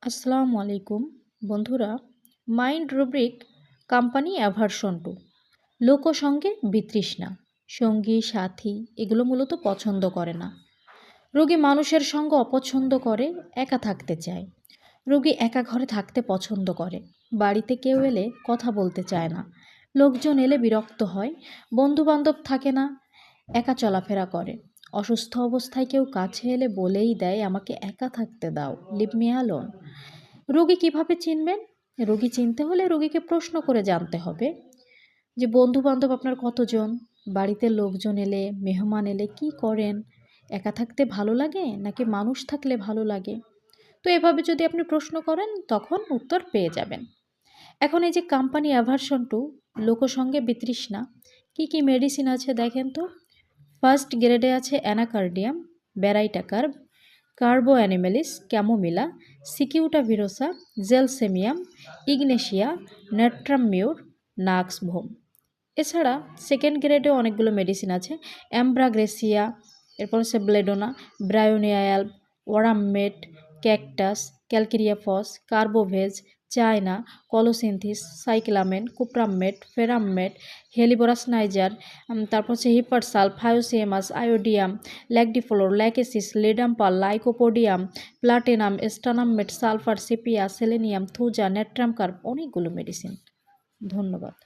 আসসালামু আলাইকুম বন্ধুরা। Mind rubric company aversion to লোকসঙ্গে বিতৃষ্ণা। সঙ্গী সাথী এগুলো মূলত পছন্দ করে না। রোগী মানুষের সঙ্গ অপছন্দ করে, একা থাকতে চায়। রোগী একা ঘরে থাকতে পছন্দ করে, বাড়িতে কেউ এলে কথা বলতে চায় না। লোকজন এলে বিরক্ত হয়, বন্ধুবান্ধব থাকে না, একা চলাফেরা করে। অসুস্থ অবস্থায় কেউ কাছে এলে বলেই দেয়, আমাকে একা থাকতে দাও, লিভ মি অ্যালোন। রোগী কিভাবে চিনবেন? রোগী চিনতে হলে রোগীকে প্রশ্ন করে জানতে হবে যে বন্ধু বান্ধব আপনার কতজন, বাড়িতে লোকজন এলে, মেহমান এলে কি করেন, একা থাকতে ভালো লাগে নাকি মানুষ থাকলে ভালো লাগে। তো এভাবে যদি আপনি প্রশ্ন করেন তখন উত্তর পেয়ে যাবেন। এখন এই যে কোম্পানি অ্যাভারশন টু লোকসঙ্গে বিতৃষ্ণা, কি কি মেডিসিন আছে দেখেন তো। ফার্স্ট গ্রেডে আছে anacardium, baryta carb, carbo animalis, chamomilla, cicuta virosa, gelsemium, ignatia, natrum mur, nux vomica. এছাড়া সেকেন্ড গ্রেডেও অনেকগুলো মেডিসিন আছে। অ্যাম্ব্রাগ্রেসিয়া, এরপর হচ্ছে belladonna, bryonia alba, aurum met, cactus, calcarea phos, carbo veg, China, colocynthis, cyclamen, cuprum met, ferrum met, helleborus niger, তারপর হচ্ছে hepar sul, hyoscyamus, iodium, lac deflor, lachesis, ledum pal, lycopodium, platinum, stannum met, sulphur, sepia, selenium, thuja, natrum carb, অনেকগুলো medicine. ধন্যবাদ।